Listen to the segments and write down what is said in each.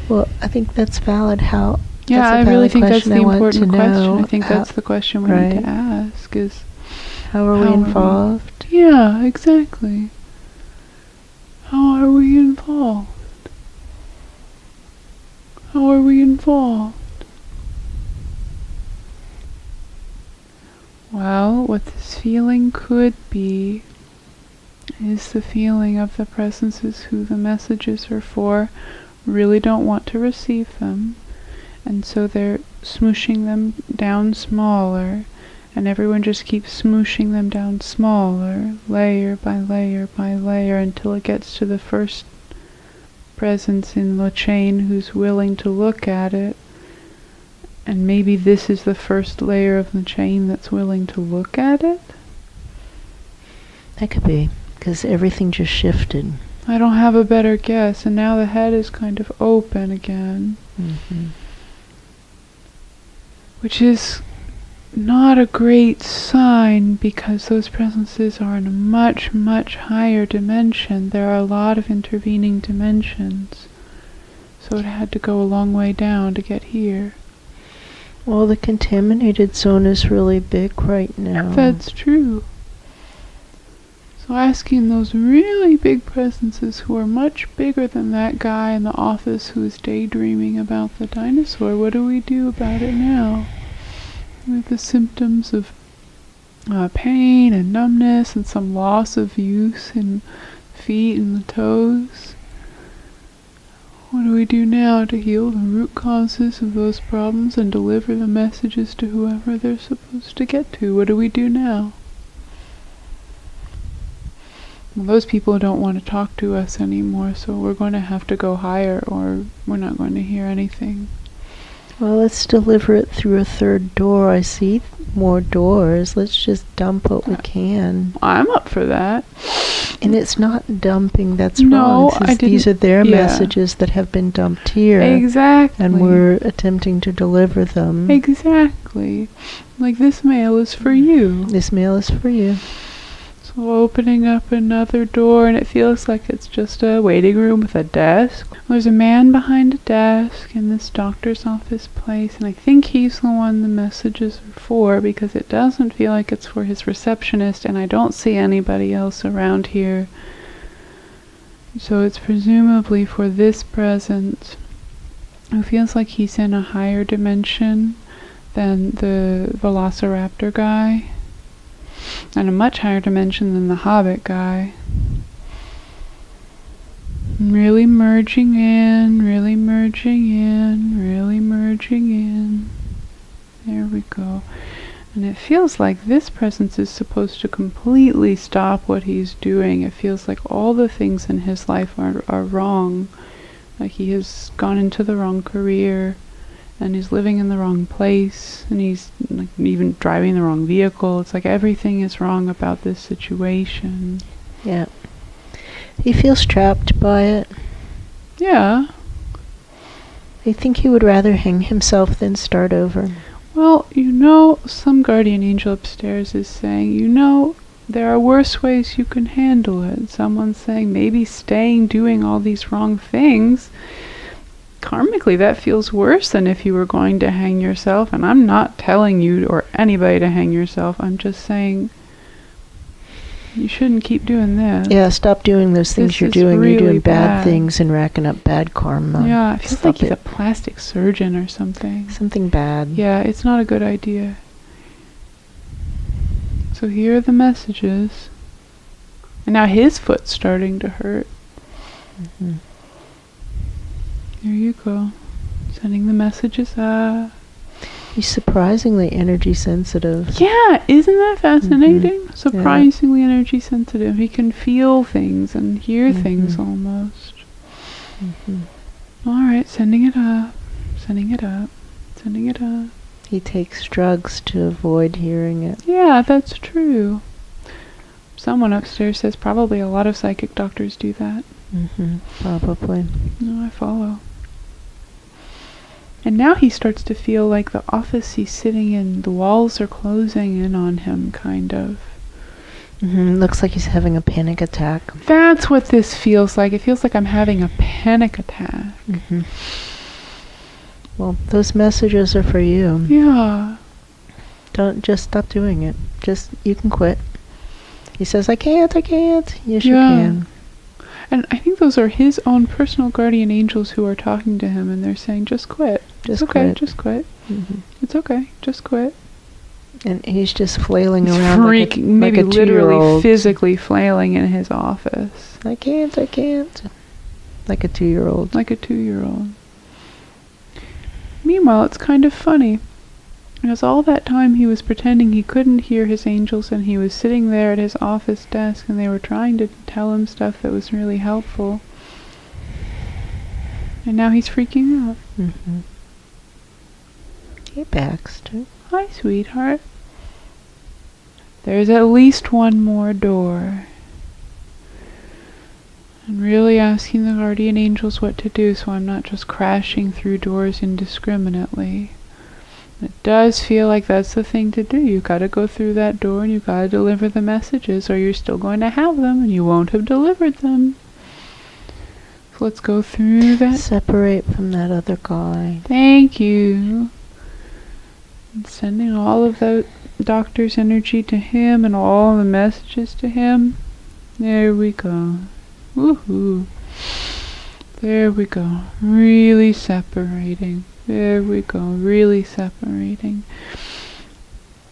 Well, I think that's valid. Yeah, I really think that's the important question. I think how, that's the question we need to ask is, how are we involved? Yeah, exactly. How are we involved? How are we involved? Well, what this feeling could be is the feeling of the presences who the messages are for really don't want to receive them, and so they're smooshing them down smaller, and everyone just keeps smooshing them down smaller, layer by layer by layer, until it gets to the first presence in the chain who's willing to look at it. And maybe this is the first layer of the chain that's willing to look at it? That could be, because everything just shifted. I don't have a better guess, and now the head is kind of open again. Mm-hmm. Which is not a great sign, because those presences are in a much, much higher dimension. There are a lot of intervening dimensions. So it had to go a long way down to get here. Well, the contaminated zone is really big right now. That's true. So asking those really big presences who are much bigger than that guy in the office who is daydreaming about the dinosaur, what do we do about it now? With the symptoms of pain and numbness and some loss of use in feet and the toes. What do we do now to heal the root causes of those problems and deliver the messages to whoever they're supposed to get to? What do we do now? Well, those people don't want to talk to us anymore, so we're going to have to go higher, or we're not going to hear anything. Well, let's deliver it through a third door. I see more doors. Let's just dump what we can. I'm up for that. And it's not dumping that's wrong. These are their messages that have been dumped here. Exactly. And we're attempting to deliver them. Exactly. Like, this mail is for you. This mail is for you. So opening up another door, and it feels like it's just a waiting room with a desk. There's a man behind a desk in this doctor's office place, and I think he's the one the messages are for, because it doesn't feel like it's for his receptionist, and I don't see anybody else around here. So it's presumably for this present, who feels like he's in a higher dimension than the Velociraptor guy, and a much higher dimension than the Hobbit guy. Really merging in, really merging in, really merging in. There we go. And it feels like this presence is supposed to completely stop what he's doing. It feels like all the things in his life are wrong. Like he has gone into the wrong career, and he's living in the wrong place, and he's like even driving the wrong vehicle. It's like everything is wrong about this situation. Yeah. He feels trapped by it. Yeah. I think he would rather hang himself than start over. Well, some guardian angel upstairs is saying, there are worse ways you can handle it. Someone's saying maybe staying doing all these wrong things, karmically that feels worse than if you were going to hang yourself. And I'm not telling you or anybody to hang yourself. I'm just saying you shouldn't keep doing this. Yeah, stop doing those things you're doing. Really, you're doing bad things and racking up bad karma. Yeah, it feels like he's a plastic surgeon or something. Something bad. Yeah, it's not a good idea. So here are the messages. And now his foot's starting to hurt. Mm-hmm. There you go. Sending the messages up. He's surprisingly energy sensitive. Yeah, isn't that fascinating? Mm-hmm. Surprisingly energy sensitive. He can feel things and hear things almost. Mm-hmm. Alright, sending it up. Sending it up. Sending it up. He takes drugs to avoid hearing it. Yeah, that's true. Someone upstairs says probably a lot of psychic doctors do that. Mm-hmm. Probably. No, I follow. And now he starts to feel like the office he's sitting in, the walls are closing in on him, kind of. Mm-hmm. Looks like he's having a panic attack. That's what this feels like. It feels like I'm having a panic attack. Mm-hmm. Well, those messages are for you. Yeah. Don't just stop doing it. Just, you can quit. He says, I can't. Yes, you Yeah. can. And I think those are his own personal guardian angels who are talking to him, and they're saying, just quit. Just it's okay, quit. just quit. Mm-hmm. It's okay, just quit. And he's just flailing He's around freaking, maybe like a literally 2-year-old. physically flailing in his office. I can't. Like a 2-year-old. Like a 2-year-old. Meanwhile, it's kind of funny. Because all that time he was pretending he couldn't hear his angels, and he was sitting there at his office desk, and they were trying to tell him stuff that was really helpful. And now he's freaking out. Mm-hmm. Hey, Baxter. Hi, sweetheart. There's at least one more door. And really asking the guardian angels what to do, so I'm not just crashing through doors indiscriminately. It does feel like that's the thing to do. You gotta go through that door and you gotta deliver the messages, or you're still going to have them and you won't have delivered them. So let's go through that. Separate from that other guy. Thank you. And sending all of the doctor's energy to him and all the messages to him. There we go. Woohoo. There we go. Really separating. There we go. Really separating.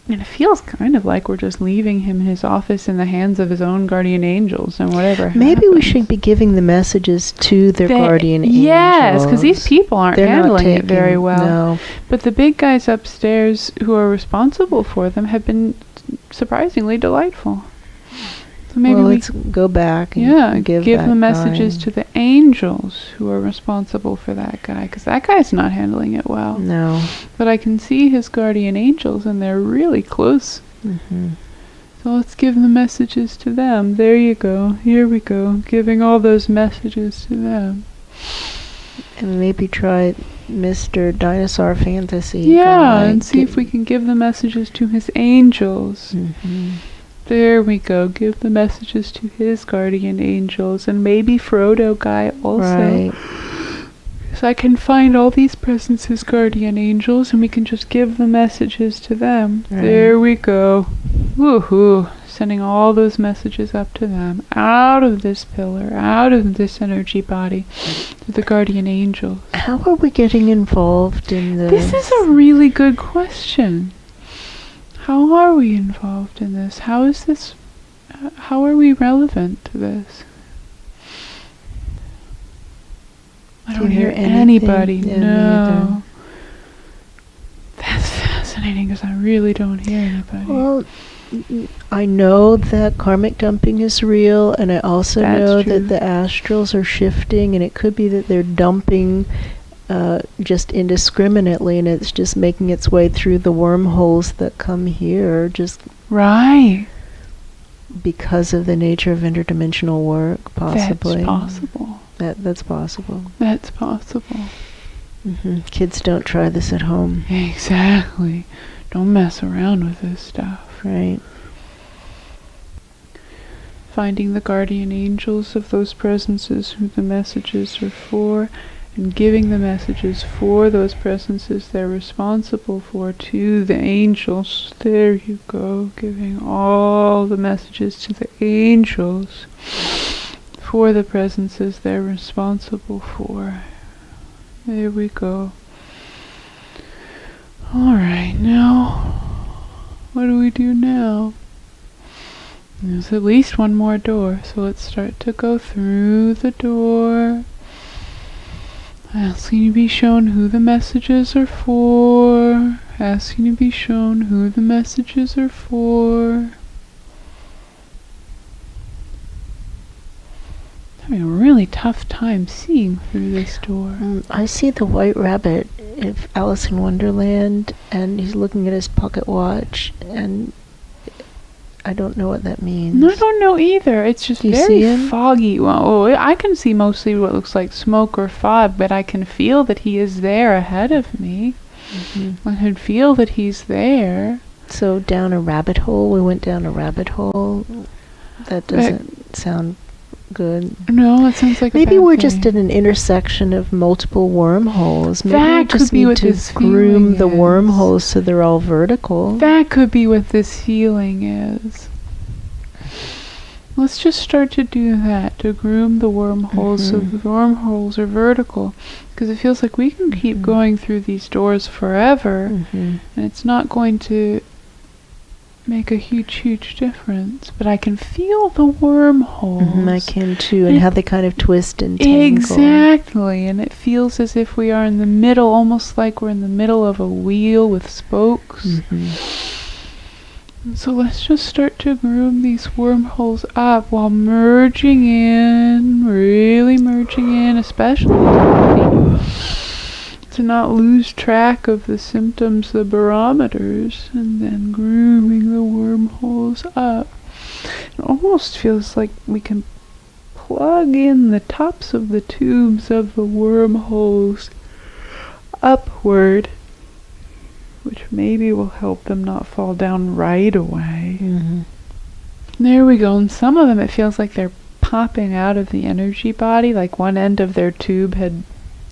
And it feels kind of like we're just leaving him in his office in the hands of his own guardian angels, and whatever Maybe we happens. should be giving the messages to their guardian angels. Yes, because these people aren't They're not handling it taking- very well. No. But the big guys upstairs who are responsible for them have been surprisingly delightful. So maybe Well, we let's go back and give the that messages guy. to the angels who are responsible for that guy, because that guy's not handling it well. No. But I can see his guardian angels, and they're really close. Mm-hmm. So let's give the messages to them. There you go. Here we go. Giving all those messages to them. And maybe try Mr. Dinosaur Fantasy. Yeah, guy. and see if we can give the messages to his angels. Mm-hmm. There we go. Give the messages to his guardian angels, and maybe Frodo guy also. Right. So I can find all these presents as guardian angels, and we can just give the messages to them. Right. There we go. Woohoo. Sending all those messages up to them. Out of this pillar, out of this energy body, to the guardian angels. How are we getting involved in this? This is a really good question. How are we involved in this? How is this, how are we relevant to this? I don't hear anything? anybody. Yeah, me No. That's fascinating, because I really don't hear anybody. Well, I know that karmic dumping is real, and I also That's know true. that the astrals are shifting, and it could be that they're dumping just indiscriminately, and it's just making its way through the wormholes that come here, just Right. because of the nature of interdimensional work, possibly. That's possible. That's possible. That's possible. Kids, don't try this at home, Exactly. Don't mess around with this stuff. right? Finding the guardian angels of those presences who the messages are for, and giving the messages for those presences they're responsible for to the angels. There you go, giving all the messages to the angels for the presences they're responsible for. There we go. Alright, now, what do we do now? There's at least one more door, so let's start to go through the door. Asking to be shown who the messages are for. Asking to be shown who the messages are for. Having a really tough time seeing through this door. I see the white rabbit of Alice in Wonderland, and he's looking at his pocket watch, and I don't know what that means. No, I don't know either. It's just Do you very see him? foggy. Well, I can see mostly what looks like smoke or fog, but I can feel that he is there ahead of me. I can feel that he's there. So down a rabbit hole, we went down a rabbit hole. That doesn't sound good. No, it sounds like Maybe a bad we're thing. just at an intersection of multiple wormholes. Maybe That we just could be need what to this groom feeling the is. wormholes so they're all vertical. That could be what this feeling is. Let's just start to do that, to groom the wormholes so the wormholes are vertical. Because it feels like we can keep going through these doors forever, and it's not going to make a huge difference. But I can feel the wormholes. I can too, and how they kind of twist and tangle. Exactly, and it feels as if we are in the middle, almost like we're in the middle of a wheel with spokes. So let's just start to groom these wormholes up while merging in, really merging in, especially to not lose track of the symptoms, the barometers, and then grooming the wormholes up. It almost feels like we can plug in the tops of the tubes of the wormholes upward, which maybe will help them not fall down right away. There we go. And some of them, it feels like they're popping out of the energy body, like one end of their tube had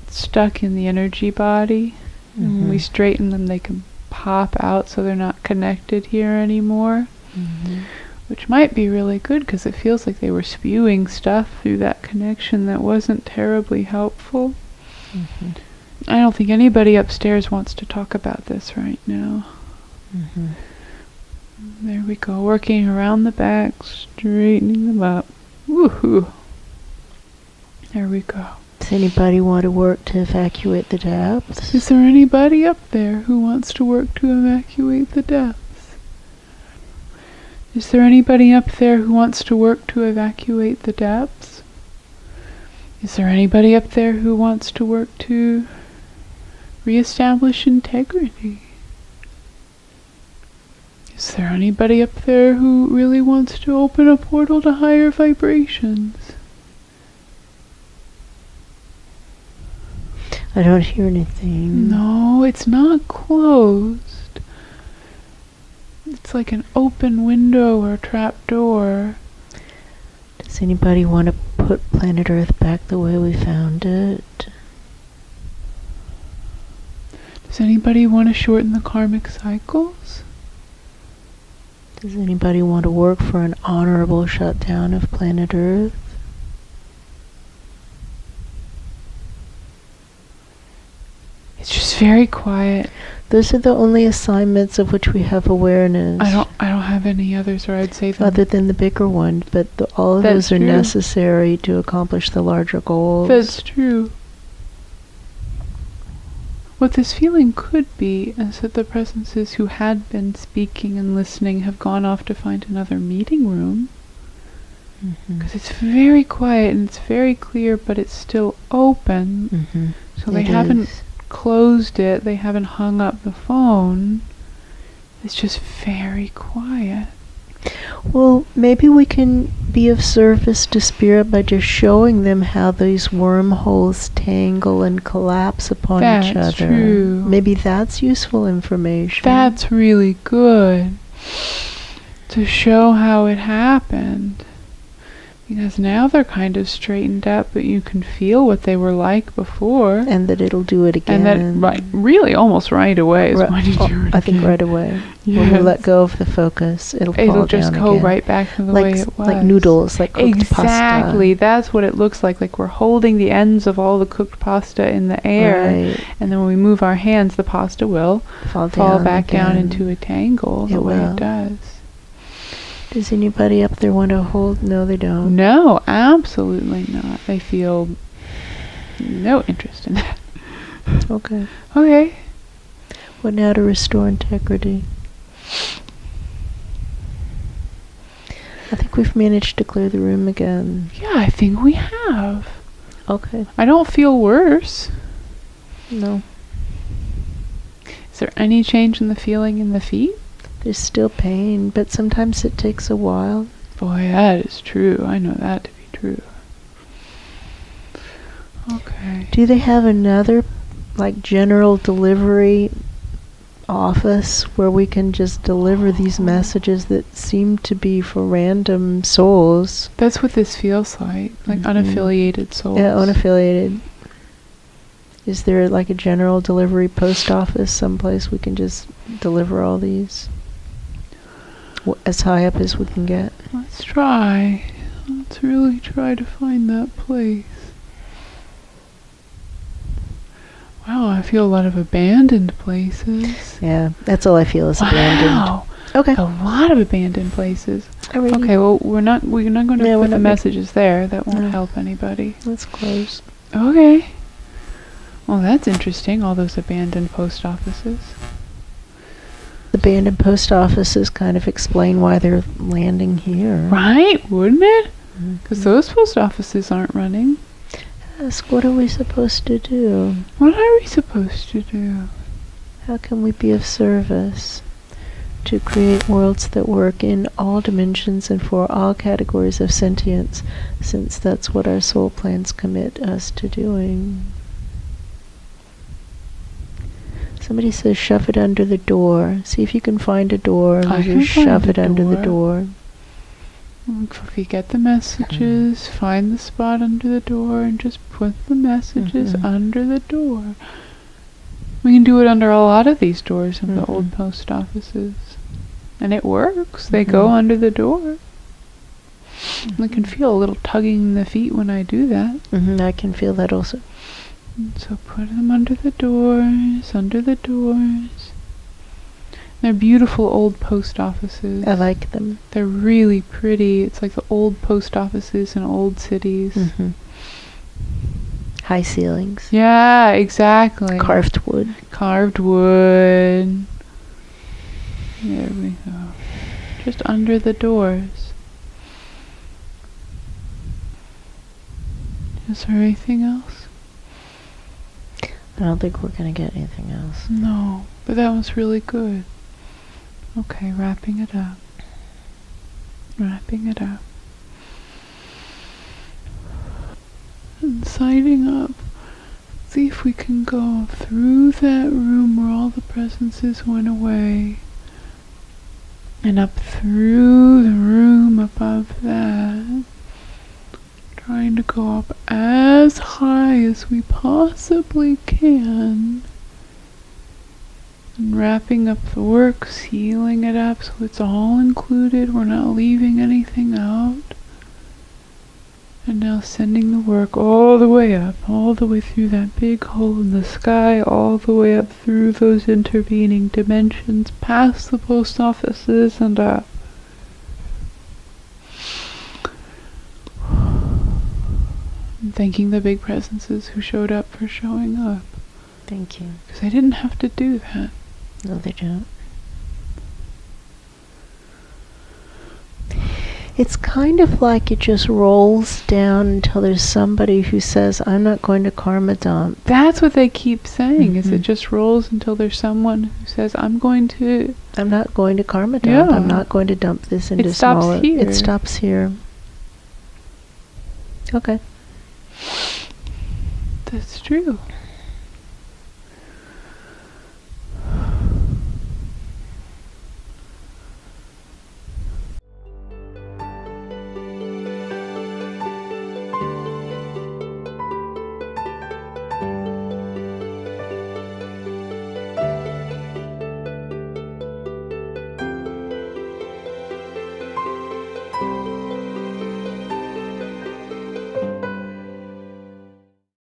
stuck in the energy body. And when we straighten them, they can pop out so they're not connected here anymore. Which might be really good because it feels like they were spewing stuff through that connection that wasn't terribly helpful. I don't think anybody upstairs wants to talk about this right now. There we go, working around the back, straightening them up. Woohoo! There we go. Does anybody want to work to evacuate the depths? Is there anybody up there who wants to work to evacuate the depths? Is there anybody up there who wants to work to evacuate the depths? Is there anybody up there who wants to work to reestablish integrity? Is there anybody up there who really wants to open a portal to higher vibrations? I don't hear anything. No, it's not closed. It's like an open window or trap door. Does anybody want to put planet Earth back the way we found it? Does anybody want to shorten the karmic cycles? Does anybody want to work for an honorable shutdown of planet Earth? It's just very quiet. Those are the only assignments of which we have awareness. I don't have any others, or I'd say them. Other than the bigger one, but all of That's those are true. necessary to accomplish the larger goals. That's true. What this feeling could be is that the presences who had been speaking and listening have gone off to find another meeting room. Because it's very quiet and it's very clear, but it's still open. So they haven't closed it, they haven't hung up the phone. It's just very quiet. Well, maybe we can be of service to Spirit by just showing them how these wormholes tangle and collapse upon each other. That's true. Maybe that's useful information. That's really good. To show how it happened. Because now they're kind of straightened up, but you can feel what they were like before. And that it'll do it again. And that, really almost right away is when you do it I think again. right away. Yes. When we let go of the focus, it'll fall down just go again. right back to the like, way it was. Like noodles, like cooked pasta. Exactly. That's what it looks like. Like we're holding the ends of all the cooked pasta in the air. Right. And then when we move our hands, the pasta will fall back down into a tangle the way it does. Does anybody up there want to hold? No, they don't. No, absolutely not. They feel no interest in that. Okay. Okay. What now to restore integrity? I think we've managed to clear the room again. Yeah, I think we have. Okay. I don't feel worse. No. Is there any change in the feeling in the feet? There's still pain, but sometimes it takes a while. Boy, that is true. I know that to be true. Okay. Do they have another, like, general delivery office where we can just deliver these messages that seem to be for random souls. That's what this feels like unaffiliated souls. Yeah, unaffiliated. Is there like a general delivery post office someplace we can just deliver all these? As high up as we can get. Let's try. Let's really try to find that place. Wow, I feel a lot of abandoned places. Yeah, that's all I feel is abandoned. Wow. Okay. A lot of abandoned places. Alrighty. Okay, well, we're not going to put the messages there. That won't No. help anybody. Let's close. Okay. Well, that's interesting, all those abandoned post offices. The abandoned post offices kind of explain why they're landing here. Right, wouldn't it? Mhm. Because those post offices aren't running. Ask, what are we supposed to do? What are we supposed to do? How can we be of service to create worlds that work in all dimensions and for all categories of sentience, since that's what our soul plans commit us to doing? Somebody says shove it under the door. See if you can find a door and I we'll can just find shove a it under the door. door. If we get the messages, find the spot under the door and just put the messages under the door. We can do it under a lot of these doors in the old post offices. And it works. They go under the door. I can feel a little tugging in the feet when I do that. I can feel that also. And so put them under the doors, under the doors. They're beautiful old post offices. I like them. They're really pretty. It's like the old post offices in old cities. High ceilings. Yeah, exactly. Carved wood. Carved wood. There we go. Just under the doors. Is there anything else? I don't think we're going to get anything else. No, but that was really good. Okay, wrapping it up. Wrapping it up. And sighting up. See if we can go through that room where all the presences went away. And up through the room above that. Trying to go up as high as we possibly can. And wrapping up the work, sealing it up so it's all included. We're not leaving anything out. And now sending the work all the way up, all the way through that big hole in the sky, all the way up through those intervening dimensions, past the post offices and up. And thanking the big presences who showed up for showing up. Thank you. Because they didn't have to do that. No, they don't. It's kind of like it just rolls down until there's somebody who says, I'm not going to karma dump. That's what they keep saying, is it just rolls until there's someone who says, I'm not going to karma dump. Yeah. I'm not going to dump this into It stops smaller. here. It stops here. Okay. That's true.